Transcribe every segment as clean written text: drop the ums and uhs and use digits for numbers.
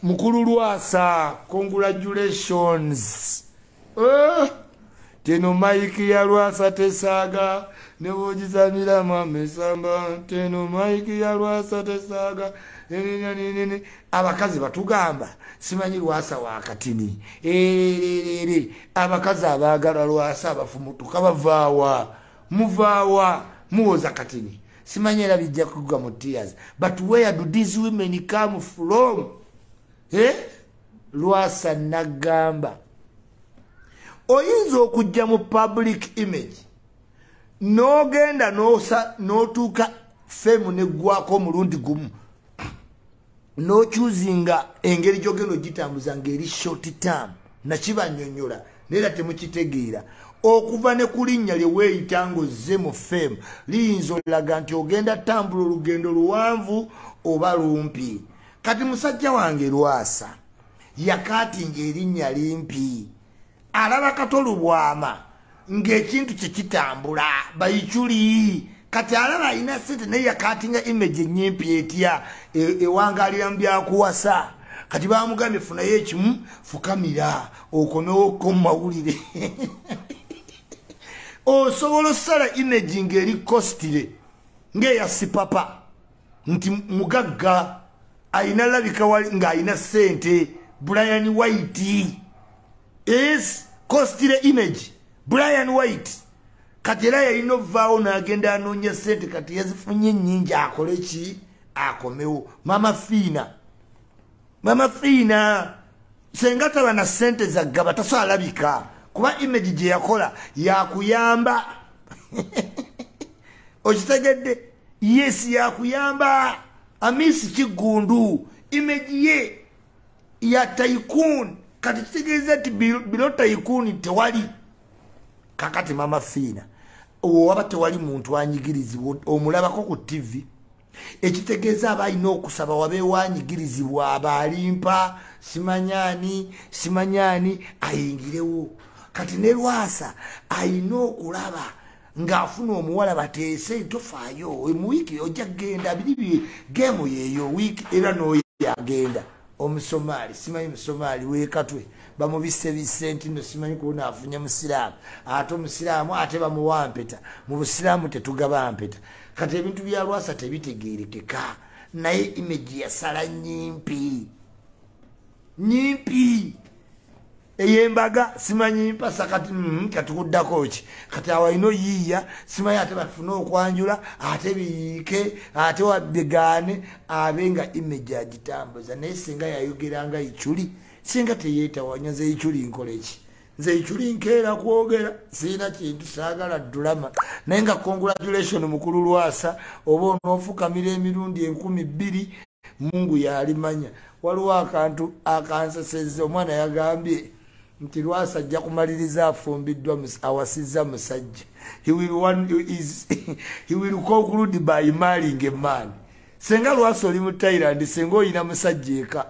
mukulu Lwasa, congratulations. Teno maiki ya Lwasa tesaga nebojizanira mamesamba. Teno maiki ya Lwasa tesaga nini abakazi batugamba simanyi Lwasa wakatini abakazi abagala Lwasa abafumutuka bavaawa muvaawa muwoza katini simanyi era bijja kugwa mu tears. But where do these women come from? Lwasa nagamba oyinza okujja mu public image n'ogenda n'otuuka femu neggwako omulundi gumu n'okyuzinga engeri gy'ogenda ogitambuza ng'eri short term nakibanyonnyola neera temukitegeera okuva ne ku linnya lye weeyita ng'ozze mu femu liyinza olaga nti ogenda tambula olugendo luwanvu oba lumpi. Kati musajja wange Lwasa yakaatinga erinnya limpi alaba katolu bwama ng'ekintu kye kitambula Iculi kati alaba alina sente naye yakaatinga image ennyimpi etya ewangalira mu byakuwasa kati bamugambye funayo ekimu fukamira okomewo mu mawulire osobola osala image ng'eri kostire ng'eya sipapa nti mugagga ayina labika ng'ayina sente Brian White is kostire image Brian White kati era yalina ovaawo n'agenda anoonya sente kati yazifunye nnyingi akole ki akomewo. Mama Fiina senga taba na sente zaggaba tasobola labika kuba image gye yakola yakuyamba okitegedde? Yes, yakuyamba. Amisi Kigundu image ye ya tycoon kati kitegeeza nti bilo tycoon tewali kakati Mama Fiina waba tewali muntu anyigirizibwa omulabako ku TV ekitegeeza aba alina okusaba wabeewo anyigirizibwa abalimpa simanyani ayingirewo. Kati ne Lwasa alina okulaba ng'afuna omuwala bateese tofaayo mu wiiki ojja genda biri gemu yeeyo wiiki era n'oyo agenda omusomaali simanyi musomaali weekatwe bamubise nti no simanyi kuona afunye musiraamu ate omusiraamu ate bamuwampeta mu busiraamu tetugaba mpeta. Kati ebintu bya Lwasa tebitegeerekeka naye image yasala nyimpi eyembaga simanyi mpasa kati katikuddako ki kati awalina oyiiya simanyi ate bafune okwanjula ate biyiike ate wabbegane abenga image agitambuza naye singa yayogeranga Iculi singa teyeetawanya nze Iculi nkole ki nze Iculi nkeera kwogera siina kintu saagala ddulama naye nga congratulation mukulu Lwasa oba onoofukamira emirundi 2,000 Mungu yalimanya. Waliwo akantu akansesezza omwana yagambye nti Lwasa ajja kumaliriza afumbiddwa awasizza musajja. He will conclude by marrying a man. Senga Lwasa oli mu Thailand senga oyina musajja eka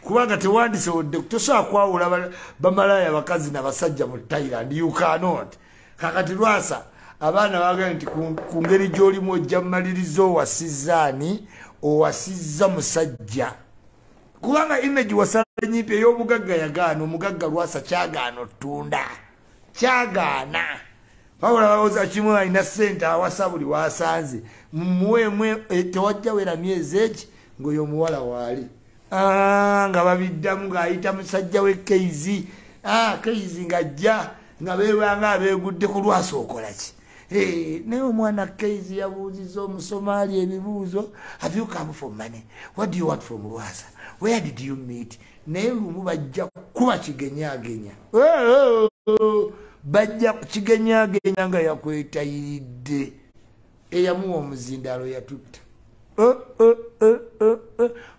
kubanga tewandisewodde tosobola kwawula bamalaya abakazi n'abasajja mu Thailand. You cannot. Kakati Lwasa abaana bagambye nti ku ngeri gy'olimu ojja mumaliriza owasizzaani owasizza musajja kubanga image wasala nyimpi ey'omugagga yagaana omugagga Lwasa kyagaana ottunda kyagaana wabula bawoza kimu alina ssente awasa buli wasanze muwemwe tewajja wera myezi egi ng'oyo omuwala waali nga babiddamu ng'ayita musajja we Keizi Keizi ng'ajja nga beebanga abeegudde ku Lwasa okola ki? Naye omwana Keizi yabuuzizza omusomaali ebibuuzo. Have you come for money? What do you want from Lwasa? Where did you meet? Naye lumu bajja kuba kigenyaagenya bajja kigenyaagenya nga yakwetayiridde eyamuwa omuzindaalo yatutta.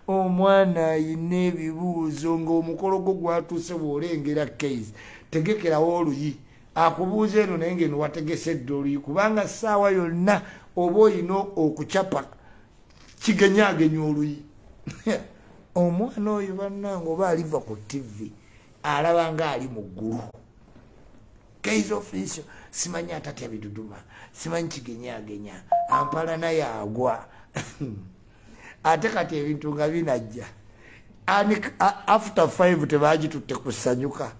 Omwana ayina ebibuuzo ng'omukolo gwo gwatuuse bw'olengera Keizi tegekerawo oluyi akubuuza eno naye ngeno wategesedde oluyi kubanga ssaawa yonna oba oyina okucapa kigenyaagenya oluyi. Omwana oyo bannange oba aliva ku TV alaba nga ali mu ggulu. Keizi official simanyi atatya biduduma simanyi kigenyaagenya ampala naye agwa ate kati ebintu nga binajja after 5 tebagitutte kusanyuka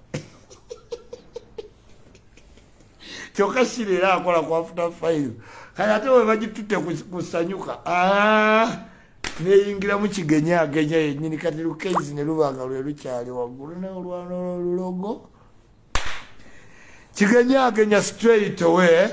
kyokka sirera akola ku after 5 kale ate we bagitutte kusanyuka neyingira mu kigenyagenya yennyini kati lukeizi ne lubanga lwe lukyali waggulu n'olwana olulogo kigenyagenya straight away